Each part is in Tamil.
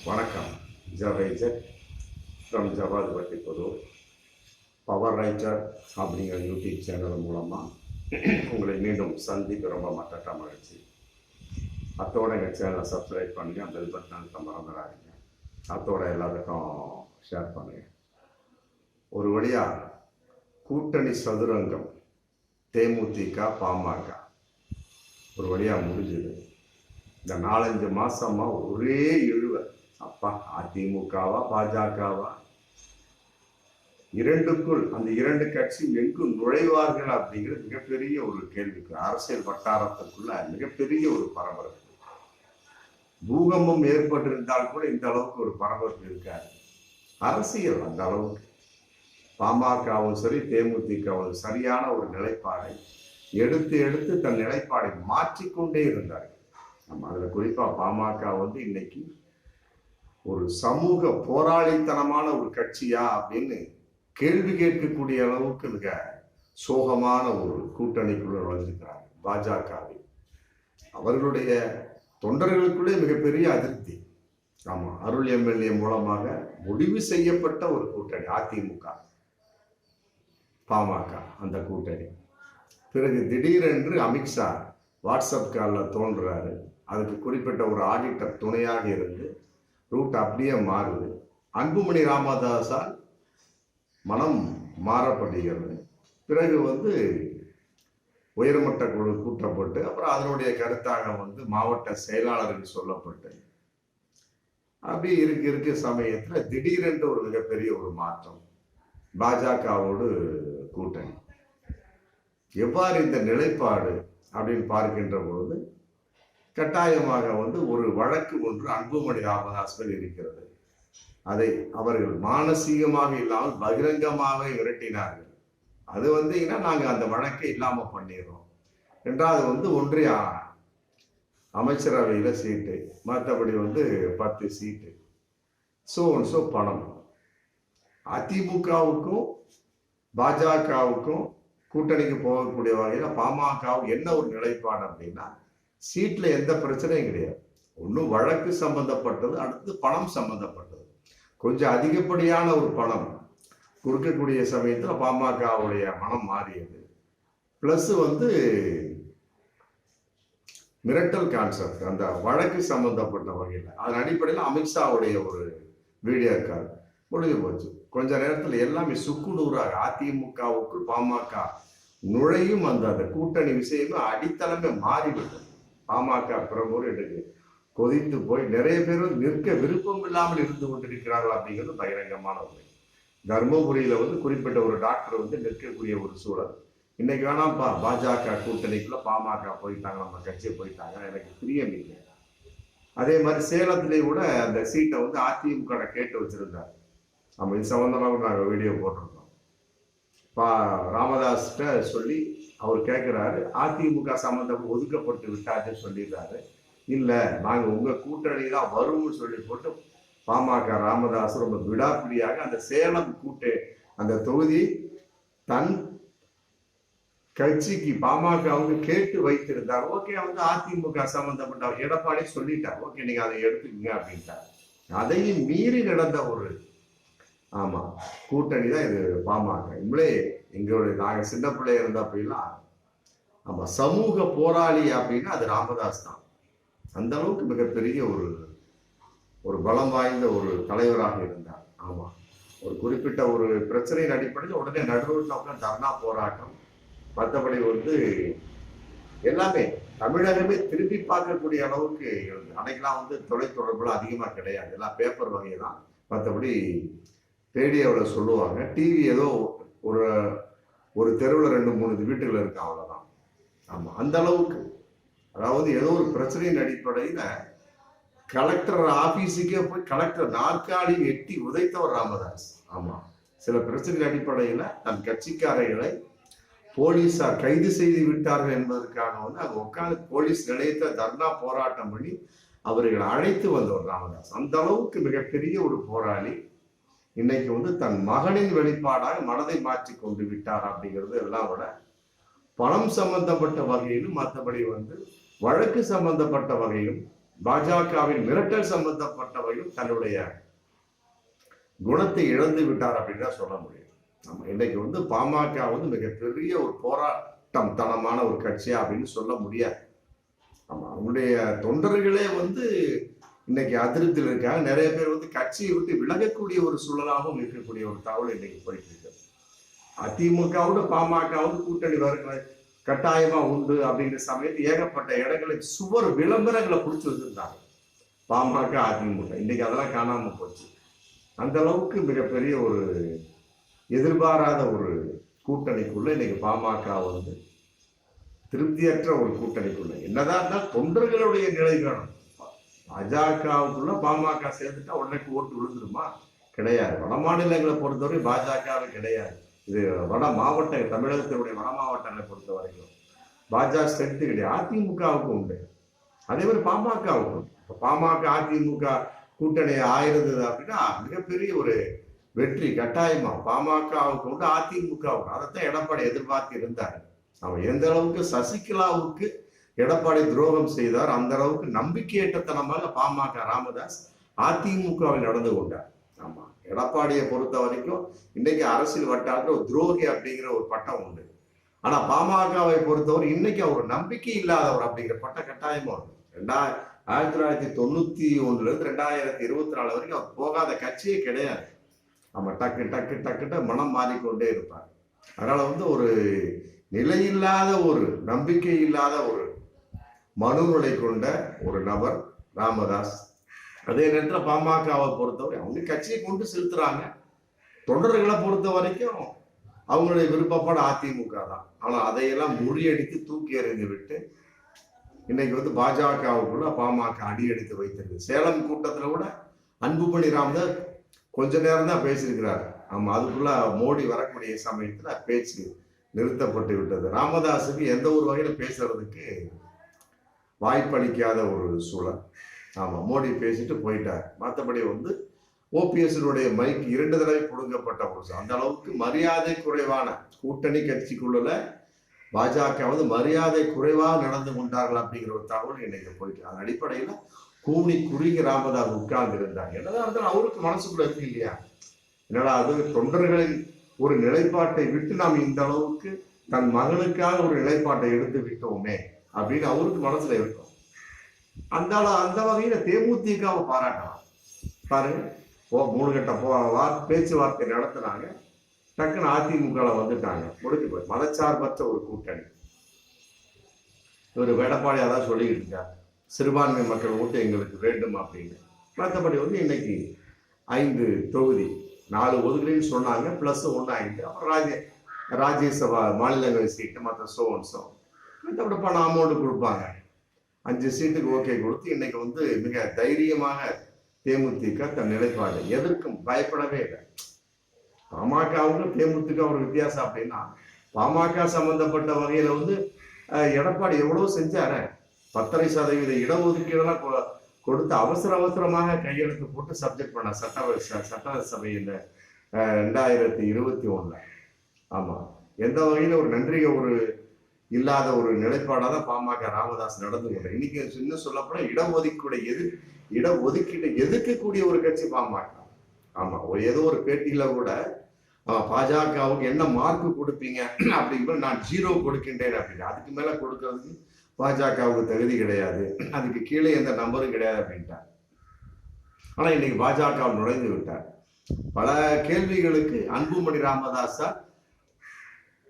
வணக்கம். ஜவேஜர் ஃப்ரம் ஜவாத் வட்டிப்புதூர் பவர் ரைட்டர் அப்படிங்கிற யூடியூப் சேனல் மூலமாக உங்களை மீண்டும் சந்திக்க ரொம்ப மற்ற மகிழ்ச்சி. அத்தோட எங்கள் சேனலை சப்ஸ்கிரைப் பண்ணுங்கள், பெல் பட்டன் மறந்துடாதீங்க. அத்தோட எல்லாத்துக்கும் ஷேர் பண்ணுங்கள். ஒரு வழியாக கூட்டணி சதுரங்கம் தேமுதிக பாமக ஒரு வழியாக முடிஞ்சுது. இந்த 4-5 மாசமா ஒரே இழுவை. அப்பா, அதிமுகவா பாஜகவா, இரண்டுக்குள் அந்த இரண்டு கட்சியும் எங்கு நுழைவார்கள் அப்படிங்கிறது மிகப்பெரிய ஒரு கேள்விக்கு. அரசியல் வட்டாரத்துக்குள்ள மிகப்பெரிய ஒரு பரபரப்பு. பூகம்பம் ஏற்பட்டிருந்தால் கூட இந்த அளவுக்கு ஒரு பரபரப்பு இருக்காது. அரசியல் அந்த அளவுக்கு. பாமகவும் சரி தேமுதிகவும் சரியான ஒரு நிலைப்பாடை எடுத்து எடுத்து தன் நிலைப்பாடை மாற்றிக்கொண்டே இருந்தார்கள். நம்ம அதில் குறிப்பாக பாமக இன்னைக்கு ஒரு சமூக போராளித்தனமான ஒரு கட்சியா அப்படின்னு கேள்வி கேட்கக்கூடிய அளவுக்கு மிக சோகமான ஒரு கூட்டணிக்குள்ள நுழைஞ்சிருக்கிறாங்க பாஜகவை. அவர்களுடைய தொண்டர்களுக்குள்ளே மிகப்பெரிய அதிருப்தி. ஆமா, அருள் எம்எல்ஏ மூலமாக முடிவு செய்யப்பட்ட ஒரு கூட்டணி அதிமுக பாமக அந்த கூட்டணி. பிறகு திடீரென்று அமித்ஷா வாட்ஸ்அப் காலில் தோன்றுறாரு. அதுக்கு குறிப்பிட்ட ஒரு ஆடிட்டர் துணையாக இருந்து ரூட் அப்படியே மாறுது. அன்புமணி ராமதாஸால் மனம் மாறப்படுகிறது. பிறகு உயர்மட்ட குழு கூட்டப்பட்டு அப்புறம் அதனுடைய கருத்தாக மாவட்ட செயலாளருக்கு சொல்லப்பட்டு அப்படி இருக்க சமயத்துல திடீரென்று ஒரு மிகப்பெரிய ஒரு மாற்றம். பாஜகவோடு கூட்டணி. எவ்வாறு இந்த நிலைப்பாடு அப்படின்னு பார்க்கின்ற பொழுது கட்டாயமாக ஒரு வழக்கு ஒன்று அன்புமணி ராமதாஸ் மேல் இருக்கிறது. அதை அவர்கள் மானசீகமாக இல்லாமல் பகிரங்கமாக விரட்டினார்கள். அது நாங்க அந்த வழக்கை இல்லாம பண்ணிடுறோம். ரெண்டாவது ஒன்றிய அமைச்சரவையில சீட்டு, மற்றபடி 10 சீட்டு. ஸோ பணம். அதிமுகவுக்கும் பாஜகவுக்கும் கூட்டணிக்கு போகக்கூடிய வகையில் பாமக என்ன ஒரு நிலைப்பாடு அப்படின்னா, சீட்ல எந்த பிரச்சனையும் கிடையாது. ஒன்றும் வழக்கு சம்பந்தப்பட்டது, அடுத்து பணம் சம்பந்தப்பட்டது. கொஞ்சம் அதிகப்படியான ஒரு பணம் கொடுக்கக்கூடிய சமயத்துல பாமகவுடைய மனம் மாறியது. பிளஸ் மிரட்டல் கான்செப்ட் அந்த வழக்கு சம்பந்தப்பட்ட வகையில் அதன் அடிப்படையில் அமித்ஷாவுடைய ஒரு வீடியோ கால் முடிஞ்சு போச்சு. கொஞ்ச நேரத்தில் எல்லாமே சுக்குநூறாக அதிமுகவுக்குள் பாமக நுழையும் அந்த கூட்டணி விஷயமே அடித்தளமே மாறிவிட்டது. பாமக பிரமுகர் எடுக்கு கொதித்து போய் நிறைய பேர் நிற்க விருப்பம் இல்லாமல் இருந்து கொண்டிருக்கிறார்கள் அப்படிங்கிறது பகிரங்கமான உண்மை. தர்மபுரியில குறிப்பிட்ட ஒரு டாக்டர் நிற்கக்கூடிய ஒரு சூழல். இன்னைக்கு வேணாம்ப்பா பாஜக கூட்டணிக்குள்ள பாமக போயிட்டாங்க, நம்ம கட்சியை போயிட்டாங்க, எனக்கு பிரியம் இல்லை. அதே மாதிரி சேலத்திலேயே கூட அந்த சீட்டை அதிமுக கேட்டு வச்சிருந்தார். நம்ம இது சம்பந்தமாக நாங்கள் வீடியோ போட்டிருந்தோம். ராமதாஸ்கிட்ட சொல்லி அவர் கேட்கிறாரு, அதிமுக சம்பந்தம் ஒதுக்கப்பட்டு விட்டாச்சுன்னு சொல்லிடுறாரு. இல்ல, நாங்க உங்க கூட்டணி தான் வரும்னு சொல்லி போட்டு பாமக ராமதாஸ் ரொம்ப விடாப்பிடியாக அந்த சேலம் அந்த தொகுதி தன் கட்சிக்கு பாமகவுக்கு கேட்டு வைத்திருந்தார். ஓகே, அதிமுக சம்பந்தப்பட்ட எடப்பாடி சொல்லிட்டார், ஓகே நீங்க அதை எடுத்துக்கீங்க அப்படின்ட்டார். அதையும் மீறி நடந்த ஒரு கூட்டணி தான் இது பாமக. இவ்வளே எங்களுடைய நாங்க சின்ன பிள்ளைய இருந்த அப்படிலாம் சமூக போராளி அப்படின்னா அது ராமதாஸ் தான். அந்த அளவுக்கு மிகப்பெரிய ஒரு பலம் வாய்ந்த ஒரு தலைவராக இருந்தார். ஒரு குறிப்பிட்ட ஒரு பிரச்சனையின் அடிப்படையில் உடனே நடுரோட்டில் தர்ணா போராட்டம், மற்றபடி எல்லாமே தமிழகமே திருப்பி பார்க்கக்கூடிய அளவுக்கு இருந்தது. அன்னைக்கெல்லாம் தொலைத்தொடர்புலாம் அதிகமாக கிடையாது, எல்லாம் பேப்பர் வகை தான். மற்றபடி ரேடியோவில் சொல்லுவாங்க, டிவி ஏதோ ஒரு தெருவில் 2-3 வீட்டுகள் இருக்கு, அவ்வளவுதான். அந்த அளவுக்கு. அதாவது ஏதோ ஒரு பிரச்சனையின் அடிப்படையில கலெக்டர் ஆபீஸுக்கே போய் கலெக்டர் நாற்காலி எட்டி உதைத்தவர் ராமதாஸ். சில பிரச்சனையின் அடிப்படையில தன் கட்சிக்காரர்களை போலீசார் கைது செய்து விட்டார்கள் என்பதற்காக அங்க உட்காந்து போலீஸ் நிலையத்தை தர்ணா போராட்டம் பண்ணி அவர்களை அழைத்து வந்தவர் ராமதாஸ். அந்த அளவுக்கு மிகப்பெரிய ஒரு போராளி. இன்னைக்கு தன் மகனின் வெளிப்பாடாக மனதை மாற்றி கொண்டு விட்டார் அப்படிங்கிறது எல்லாம் விட பணம் சம்பந்தப்பட்ட வகையிலும் மற்றபடி வழக்கு சம்பந்தப்பட்ட வகையிலும் பாஜகவின் மிரட்டல் சம்பந்தப்பட்டவையும் தன்னுடைய குணத்தை இழந்து விட்டார் அப்படின்னு தான் சொல்ல முடியும். நம்ம இன்னைக்கு வந்து பாமக வந்து மிகப்பெரிய ஒரு போராட்டம் தனமான ஒரு கட்சியா அப்படின்னு சொல்ல முடியாது. ஆமா, அவங்களுடைய தொண்டர்களே வந்து இன்னைக்கு அதிருப்தியில் இருக்காங்க. நிறைய பேர் வந்து கட்சியை விட்டு விலகக்கூடிய ஒரு சூழலாகவும் இருக்கக்கூடிய ஒரு தகவல் இன்னைக்கு போயிட்டு இருக்கு. அதிமுகவோட பாமகவோட கூட்டணி வர கட்டாயமா உண்டு அப்படிங்கிற சமயத்தில் ஏகப்பட்ட இடங்களில் சுவர் விளம்பரங்களை பிடிச்சி வச்சிருந்தாங்க பாமக அதிமுக. இன்னைக்கு அதெல்லாம் காணாம போச்சு. அந்த அளவுக்கு மிகப்பெரிய ஒரு எதிர்பாராத ஒரு கூட்டணிக்குள்ள இன்னைக்கு பாமக வந்து திருப்தியற்ற ஒரு கூட்டணிக்குள்ள. என்னதான் இருந்தால் தொண்டர்களுடைய நிலை வேணும். பாஜகவுக்குள்ள பாமக சேர்ந்துட்டா உடனே ஓட்டு விழுந்துருமா? கிடையாது. வட மாநிலங்களை பொறுத்தவரை பாஜகவே கிடையாது. இது வட மாவட்ட தமிழகத்தினுடைய வட மாவட்டங்களை பொறுத்த வரைக்கும் பாஜக ஸ்ட்ரென்த் கிடையாது. அதிமுகவுக்கு உண்டு, அதே மாதிரி பாமகவுக்கும். பாமக அதிமுக கூட்டணி ஆயிருந்தது அப்படின்னா மிகப்பெரிய ஒரு வெற்றி கட்டாயமா பாமகவுக்கு உண்டு, அதிமுகவுக்கு. அதைத்தான் எடப்பாடி எதிர்பார்த்து இருந்தார். அவன் எந்த அளவுக்கு சசிகலாவுக்கு எடப்பாடி துரோகம் செய்தார், அந்த அளவுக்கு நம்பிக்கையற்றத்தனமாக பாமக ராமதாஸ் அதிமுகவில் நடந்து கொண்டார். ஆமா, எடப்பாடியை பொறுத்த வரைக்கும் இன்னைக்கு அரசியல் வட்டாரத்தில் ஒரு துரோகி அப்படிங்கிற ஒரு பட்டம் உண்டு. ஆனா பாமகவை பொறுத்தவரை இன்னைக்கு அவர் நம்பிக்கை இல்லாதவர் அப்படிங்கிற பட்ட கட்டாயமா உண்டு. 1991 2024 வரைக்கும் அவர் போகாத கட்சியே கிடையாது. நம்ம டக்கு டக்கு டக்குட்ட மனம் மாறிக்கொண்டே இருப்பார். அதனால வந்து ஒரு நிலையில்லாத ஒரு நம்பிக்கை இல்லாத ஒரு மனுநிலை கொண்ட ஒரு நபர் ராமதாஸ். அதே நேரத்தில் பாமகவை பொறுத்தவரை அவங்க கட்சியை கொண்டு செலுத்துறாங்க. தொண்டர்களை பொறுத்த வரைக்கும் அவங்களுடைய விருப்பப்பட அதிமுக தான். ஆனால் அதையெல்லாம் முறியடித்து தூக்கி எறிந்து விட்டு இன்னைக்கு வந்து பாஜகவுக்குள்ள பாமக அடியெடுத்து வைத்திருக்கு. சேலம் கூட்டத்தில் கூட அன்புமணி ராமதாஸ் கொஞ்ச நேரம் தான் பேசியிருக்கிறார். ஆமா, அதுக்குள்ள மோடி வரக்கூடிய சமயத்துல பேச்சு நிறுத்தப்பட்டு விட்டது. ராமதாஸுக்கு எந்த ஒரு வகையில பேசுறதுக்கு வாய்ப்பளிக்காத ஒரு சூழல். ஆமா, மோடி பேசிட்டு போயிட்டார். மற்றபடி வந்து ஓபிஎஸ்னுடைய மைக் 2 தடவை புடுங்கப்பட்ட ஒரு அந்த அளவுக்கு மரியாதை குறைவான கூட்டணி கட்சிக்குள்ள பாஜக வந்து மரியாதை குறைவாக நடந்து கொண்டார்கள் அப்படிங்கிற ஒரு தகவல் இன்னைக்கு போயிட்டு. அதன் அடிப்படையில கூனி குறுகி ராமதாஸ் உட்கார்ந்து இருந்தாங்க. என்னதான் இருந்தாலும் அவருக்கு மனசுக்குள்ள இருக்கு இல்லையா, என்னடா அது தொண்டர்களின் ஒரு நிலைப்பாட்டை விட்டு நாம் இந்த அளவுக்கு தன் மகனுக்காக ஒரு நிலைப்பாட்டை எடுத்து விட்டோமே அப்படின்னு அவருக்கு மனசுல இருக்கும். அந்த வகையில தேமுதிகவை பாராட்டலாம். பாருங்க, 3 கட்ட பேச்சுவார்த்தை நடத்தினாங்க, டக்குன்னு அதிமுக வந்துட்டாங்க, முடிஞ்சு போய் மதச்சார்பற்ற ஒரு கூட்டணி. இவர் எடப்பாடி அதான் சொல்லிக்கிட்டு இருக்கார், சிறுபான்மை மக்கள் ஓட்டு எங்களுக்கு வேண்டும் அப்படின்னு. மற்றபடி வந்து இன்னைக்கு 5 தொகுதி 4 ஒதுக்கலின்னு சொன்னாங்க, பிளஸ் 1 ஆகிட்டு. அப்புறம் ராஜ்யசபா மாநிலங்களவை சீட்டு மற்ற சோன்ஸோ மற்றபடி பணம் அமௌண்ட் கொடுப்பாங்க. 5 சீட்டுக்கு ஓகே கொடுத்து இன்னைக்கு வந்து மிக தைரியமாக தேமுதிக தன் நிலைப்பாடு எதற்கும் பயப்படவே இல்லை. பாமகவுக்கும் தேமுதிக ஒரு வித்தியாசம் அப்படின்னா, பாமக சம்பந்தப்பட்ட வகையில வந்து எடப்பாடி எவ்வளவு செஞ்சாரு. 10% இடஒதுக்கீடெல்லாம் கொடுத்து அவசரமாக கையெழுத்து போட்டு சப்ஜெக்ட் பண்ண சட்டசபையில் 2021. ஆமா, எந்த வகையில ஒரு நன்றி ஒரு இல்லாத ஒரு நிலைப்பாடாக தான் பாமக ராமதாஸ் நடந்து கொண்டார். இன்னைக்கு இன்னும் சொல்லப்போனா இடஒதுக்கீட்டை எதிர்க்கக்கூடிய ஒரு கட்சி பாமக. ஆமா, ஏதோ ஒரு பேட்டியில கூட பாஜகவுக்கு என்ன மார்க் கொடுப்பீங்க அப்படிங்கும்போது நான் 0 கொடுக்கின்றேன் அப்படின்னு. அதுக்கு மேல கொடுக்கறதுக்கு பாஜகவுக்கு தகுதி கிடையாது, அதுக்கு கீழே எந்த நம்பரும் கிடையாது அப்படின்ட்டார். ஆனா இன்னைக்கு பாஜக நுழைந்து விட்டார். பல கேள்விகளுக்கு அன்புமணி ராமதாஸா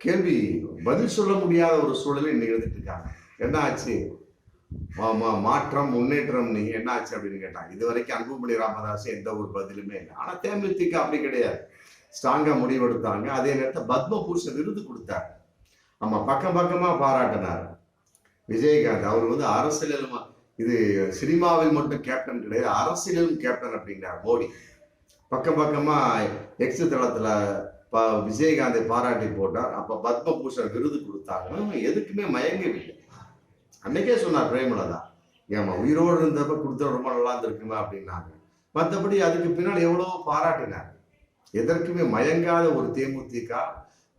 கேள்வி பதில் சொல்ல முடியாத ஒரு சூழலில் இன்னைக்கு எழுதிட்டு இருக்காங்க. என்ன ஆச்சு மாற்றம் முன்னேற்றம் நீங்க என்ன ஆச்சு அப்படின்னு கேட்டாங்க. இது வரைக்கும் அன்புமணி ராமதாஸ் எந்த ஒரு பதிலுமே இல்லை. ஆனா தேமுதிக அப்படி கிடையாது, ஸ்ட்ராங்கா முடிவெடுத்தாங்க. அதே நேரத்தில் பத்மபூஷன் விருது கொடுத்தார். ஆமா, பக்கமா பாராட்டினார். விஜயகாந்த் அவர் வந்து அரசியலும், இது சினிமாவில் மட்டும் கேப்டன் கிடையாது, அரசியலும் கேப்டன் அப்படிங்கிறார் மோடி. பக்கமா எக்ஸ் தளத்துல விஜயகாந்தை பாராட்டி போட்டார். அப்ப பத்மபூஷன் விருது கொடுத்தாங்க. எதுக்குமே மயங்கவில்லை. அன்னைக்கே சொன்னார் பிரேமலதா, ஏமா உயிரோடு இருந்தப்ப கொடுத்த ரொம்ப நல்லா இருந்திருக்குமே அப்படின்னாங்க. மற்றபடி அதுக்கு பின்னால் எவ்வளவோ பாராட்டினார். எதற்குமே மயங்காத ஒரு தேமுதிக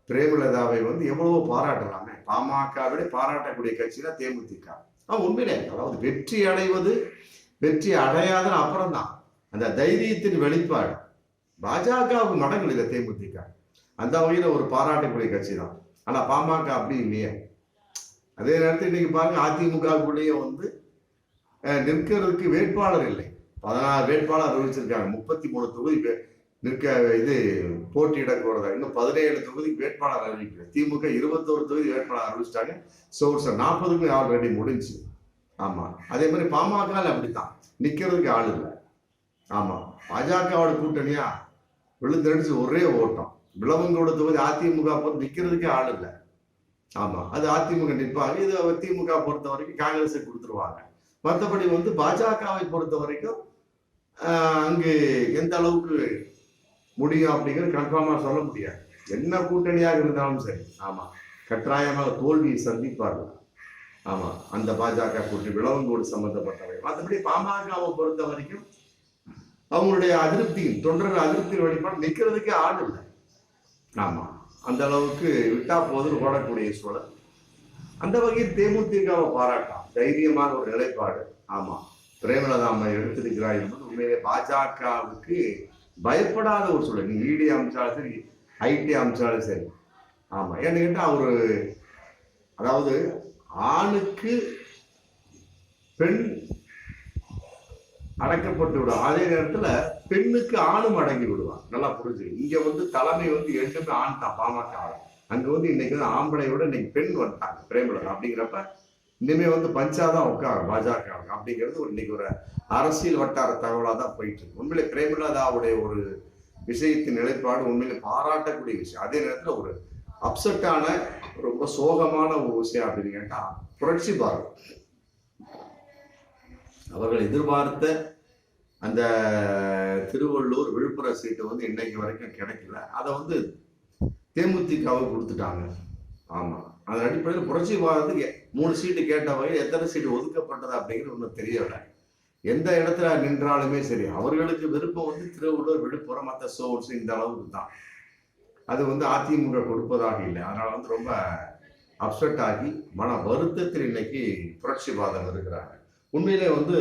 பிரேமலதாவை வந்து எவ்வளவோ பாராட்டலாமே. பாமகவிட பாராட்டக்கூடிய கட்சி தான் தேமுதிக. உண்மையிலே அதாவது வெற்றி அடைவது வெற்றி அடையாதுன்னு அப்புறம் தான் அந்த தைரியத்தின் வெளிப்பாடு. பாஜகவுக்கு மடங்கள் இல்லை தேமுதிக, அந்த வகையில ஒரு பாராட்டக்கூடிய கட்சி தான். ஆனா பாமக அப்படி இல்லையே. அதே நேரத்தில் இன்னைக்கு பாருங்க, அதிமுகவுக்குள்ளேயே வந்து நிற்கிறதுக்கு வேட்பாளர் இல்லை. 16 வேட்பாளர் அறிவிச்சிருக்காங்க. 33 தொகுதி நிற்க இது போட்டியிட போறதா. இன்னும் 17 தொகுதிக்கு வேட்பாளர் அறிவிக்கிறேன். திமுக 21 தொகுதி வேட்பாளர் அறிவிச்சிட்டாங்க. சோர்ஸ் 40க்கும் ஆல்ரெடி முடிஞ்சு. ஆமா, அதே மாதிரி பாமக அப்படித்தான், நிக்கிறதுக்கு ஆள் இல்லை. ஆமா, பாஜகவோட கூட்டணியா விழுந்தடிச்சு ஒரே ஓட்டம். விளவங்கோட தொகுதி அதிமுக பொறுத்து நிக்கிறதுக்கே ஆள் இல்லை. ஆமா, அது அதிமுக நிற்பாங்க. இது திமுக பொறுத்த வரைக்கும் காங்கிரஸை கொடுத்துருவாங்க. மற்றபடி வந்து பாஜகவை பொறுத்த வரைக்கும் அங்கு எந்த அளவுக்கு முடியும் அப்படிங்கிறது கன்ஃபார்மா சொல்ல முடியாது. என்ன கூட்டணியாக இருந்தாலும் சரி, ஆமா, கட்டாயமாக தோல்வியை சந்திப்பார்கள். ஆமா, அந்த பாஜக கூட்டணி விளவங்கோடு சம்பந்தப்பட்டவை. மற்றபடி பாமகவை பொறுத்த வரைக்கும் அவங்களுடைய அதிருப்தி, தொண்டர்கள் அதிருப்தி வெளிப்பாடு நிற்கிறதுக்கே ஆள் இல்லை. ஆமா, அந்த அளவுக்கு விட்டா போதுன்னு ஓடக்கூடிய சூழல். அந்த வகையில் தேமுதிகவை பாராட்டலாம், தைரியமான ஒரு நிலைப்பாடு. ஆமா, பிரேமலதா அம்மா எடுத்திருக்கிறார் என்பது உண்மையிலே பாஜகவுக்கு பயப்படாத ஒரு சூழல். நீ இடி அமைச்சாலும் சரி, ஐடி அமைச்சாலும் சரி. ஆமா, ஏன்னு கேட்டா அவரு, அதாவது ஆணுக்கு பெண் அடக்கப்பட்டு விடும், அதே நேரத்துல பெண்ணுக்கு ஆணும் அடங்கி விடுவான். நல்லா புரிஞ்சு. இங்க வந்து தலைமை வந்து எட்டுமே ஆண் தான் பாமக. அங்க வந்து இன்னைக்கு வந்து ஆம்பளையோட இன்னைக்கு பெண் வந்துட்டாங்க பிரேமலதா. அப்படிங்கிறப்ப இனிமே வந்து பஞ்சாதான் உட்காரும் பாஜக அப்படிங்கிறது ஒரு இன்னைக்கு ஒரு அரசியல் வட்டார தகவலா தான் போயிட்டு இருக்கு. உண்மையிலே பிரேமலதாவுடைய ஒரு விஷயத்தின் நிலைப்பாடு உண்மையிலே பாராட்டக்கூடிய விஷயம். அதே நேரத்துல ஒரு அப்செட்டான, ரொம்ப சோகமான ஒரு விஷயம் அப்படின்னு கேட்டா, புரட்சி பாரத் அவர்கள் எதிர்பார்த்த அந்த திருவள்ளூர் விழுப்புரம் சீட்டு வந்து இன்னைக்கு வரைக்கும் கிடைக்கல. அதை வந்து தேமுதிகவை கொடுத்துட்டாங்க. ஆமா, அதன் அடிப்படையில் புரட்சி பாரத்துக்கு 3 சீட்டு கேட்ட வகையில் எத்தனை சீட்டு ஒதுக்கப்பட்டது அப்படிங்கிறது ஒன்றும் தெரியல. எந்த இடத்துல நின்றாலுமே சரி, அவர்களுக்கு விருப்பம் வந்து திருவள்ளூர், விழுப்புரம், மற்ற சோர்ஸ் இந்த அளவுக்கு தான். அது வந்து அதிமுக கொடுப்பதாக இல்லை. அதனால வந்து ரொம்ப அப்செட் ஆகி மன வருத்தத்தில் இன்னைக்கு புரட்சி பாரதம் இருக்கிறாங்க. உண்மையிலே வந்து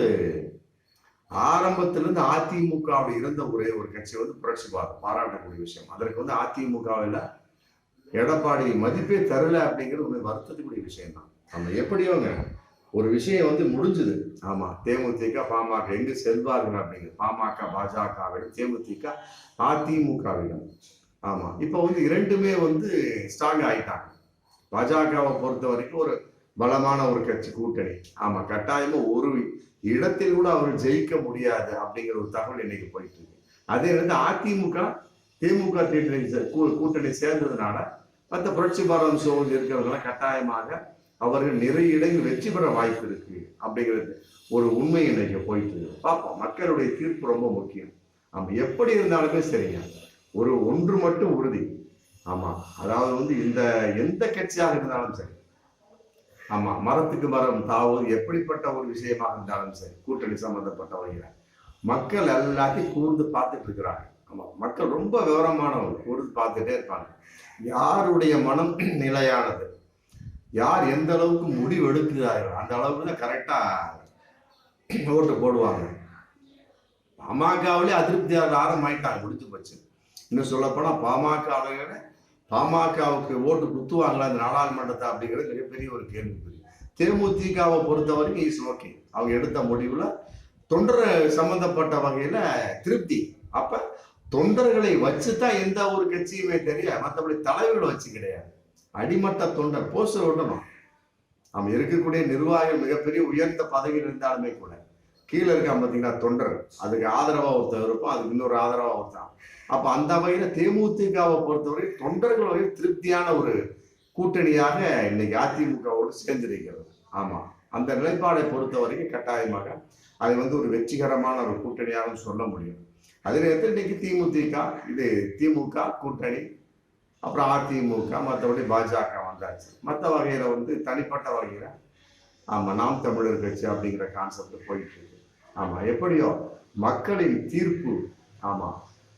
ஆரம்பத்திலிருந்து அதிமுகவில் இருந்த ஒரே ஒரு கட்சி வந்து புரட்சி பாரதம், பாராட்டக்கூடிய விஷயம். அதற்கு வந்து அதிமுகவில் எடப்பாடி மதிப்பே தரல அப்படிங்கிறது ஒரு வருத்தத்துக்குரிய விஷயம் தான். நம்ம எப்படியோங்க ஒரு விஷயம் வந்து முடிஞ்சுது. ஆமா, தேமுதிக பாமக எங்கு செல்வார்கள் அப்படிங்கிறது, பாமக பாஜகவிடம், தேமுதிக அதிமுகவிடம். ஆமா, இப்ப வந்து இரண்டுமே வந்து ஸ்ட்ராங் ஆயிட்டாங்க. பாஜகவை பொறுத்த வரைக்கும் ஒரு பலமான ஒரு கட்சி கூட்டணி. ஆமா, கட்டாயமா ஒரு இடத்தில் கூட அவர் ஜெயிக்க முடியாது அப்படிங்கிற ஒரு தகவல் இன்னைக்கு போயிட்டு இருக்கு. அதே வந்து அதிமுக திமுக கூட்டணி சேர்ந்ததுனால மற்ற புரட்சி பாரதம் சோழ் இருக்கிறவங்களாம் கட்டாயமாக அவர்கள் நிறைய இடங்கள் வெற்றி பெற வாய்ப்பு இருக்கு அப்படிங்கிறது ஒரு உண்மை இன்னைக்கு போயிட்டு இருக்கு. பார்ப்போம், மக்களுடைய தீர்ப்பு ரொம்ப முக்கியம். ஆமா, எப்படி இருந்தாலுமே சரிங்க, ஒரு ஒன்று மட்டும் உறுதி. ஆமா, அதாவது வந்து இந்த எந்த கட்சியாக இருந்தாலும் சரி, ஆமா, மரத்துக்கு மரம் தாவுவது எப்படிப்பட்ட ஒரு விஷயமாக இருந்தாலும் சரி, கூட்டணி சம்பந்தப்பட்ட வகையில மக்கள் எல்லாத்தையும் கூர்ந்து பார்த்துட்டு இருக்கிறாங்க. ஆமா, மக்கள் ரொம்ப விவரமானவங்க, கூர்ந்து பார்த்துட்டே இருப்பாங்க. யாருடைய மனம் நிலையானது, யார் எந்த அளவுக்கு முடிவு எடுக்கிறார்கள் அந்த அளவுக்கு தான் கரெக்டா ஓட்டு போடுவாங்க. பாமகவிலே அதிருப்தியாக ஆரம்பமாயிட்டாங்க, முடிஞ்சு போச்சு. இன்னும் சொல்லப்போனா பாமகவுக்கு ஓட்டு குத்துவாங்களா இந்த நாடாளுமன்றத்தை அப்படிங்கிறது மிகப்பெரிய ஒரு கேள்விக்குறி. தேமுதிகவை பொறுத்த வரைக்கும் இஸ் ஓகே, அவங்க எடுத்த முடிவுல தொண்டர் சம்பந்தப்பட்ட வகையில திருப்தி. அப்ப தொண்டர்களை வச்சுதான் எந்த ஒரு கட்சியுமே தெரிய, மற்றபடி தலைவர்களை வச்சு கிடையாது. அடிமட்ட தொண்டர் போஸ்டர் ஓட்டணும். நம்ம இருக்கக்கூடிய நிர்வாகிகள் மிகப்பெரிய உயர்ந்த பதவியில் இருந்தாலுமே கூட கீழே இருக்க பார்த்தீங்கன்னா தொண்டர், அதுக்கு ஆதரவா ஒருத்தர் இருப்போம், அதுக்கு இன்னொரு ஆதரவா ஒருத்தான். அப்ப அந்த வகையில தேமுதிகவை பொறுத்தவரை தொண்டர்கள் வகையில் திருப்தியான ஒரு கூட்டணியாக இன்னைக்கு அதிமுகவோடு சேர்ந்திருக்கிறது. ஆமா, அந்த நிலைப்பாடை பொறுத்த வரைக்கும் கட்டாயமாக அது வந்து ஒரு வெற்றிகரமான ஒரு கூட்டணியாக சொல்ல முடியும். அதே நேரத்தில் இன்னைக்கு திமுக கூட்டணி, அப்புறம் அதிமுக, மற்றபடி பாஜக வந்தாச்சு. மற்ற வகையில வந்து தனிப்பட்ட வகையில ஆமா நாம் தமிழர் கட்சி அப்படிங்கிற கான்செப்ட் போயிட்டு இருக்கு. ஆமா, எப்படியோ மக்களின் தீர்ப்பு, ஆமா,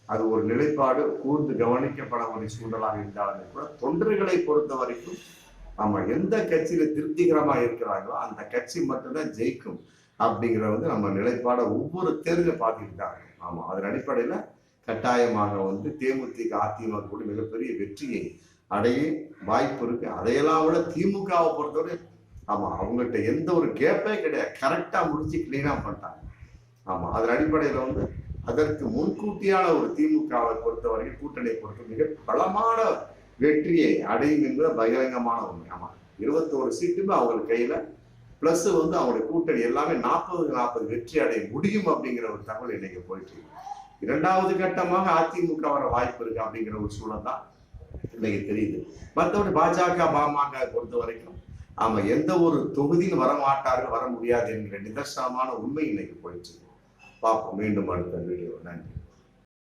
அது ஒரு நிலைப்பாடு கூர்ந்து கவனிக்கப்பட ஒரு சூழலாக இருந்தாலுமே கூட தொண்டர்களை பொறுத்த வரைக்கும் ஆமா எந்த கட்சியில திருப்திகரமா இருக்கிறாங்களோ அந்த கட்சி மட்டும்தான் ஜெயிக்கும் அப்படிங்கிற வந்து நம்ம நிலைப்பாட ஒவ்வொரு தேர்தலும் பார்த்துட்டு தான். ஆமா, அதன் அடிப்படையில கட்டாயமாக வந்து தேமுதிக அதிமுக கூட மிகப்பெரிய வெற்றியை அடைய வாய்ப்பு இருக்கு. அதையெல்லாம் விட திமுகவை பொறுத்தவரை ஆமா, அவங்ககிட்ட எந்த ஒரு கேப்பே கிடையாது, கரெக்டா முடிச்சு கிளீனா பண்ணிட்டாங்க. ஆமா, அதன் அடிப்படையில வந்து அதற்கு முன்கூட்டியான ஒரு திமுகவை பொறுத்தவரைக்கும் கூட்டணியை பொறுத்த மிக பலமான வெற்றியை அடையும் என்பது பகிரங்கமான உண்மை. ஆமா, 21 சீட்டுமே அவங்க கையில, பிளஸ் வந்து அவங்களுடைய கூட்டணி எல்லாமே 40-40 வெற்றி அடைய முடியும் அப்படிங்கிற ஒரு தகவல் இன்னைக்கு போயிட்டு இருக்கு. 2வது கட்டமாக அதிமுக வர வாய்ப்பு இருக்கு அப்படிங்கிற ஒரு சூழல் தான் இன்னைக்கு தெரியுது. மற்றபடி பாஜக பாமக பொறுத்த வரைக்கும் ஆமா, எந்த ஒரு தொகுதியும் வர மாட்டார்கள், வர முடியாது என்கிற நிதர்சனமான உண்மை இன்னைக்கு போயிட்டு இருக்கு. பார்ப்போம் மீண்டும் அடுத்த வீடியோ. நன்றி.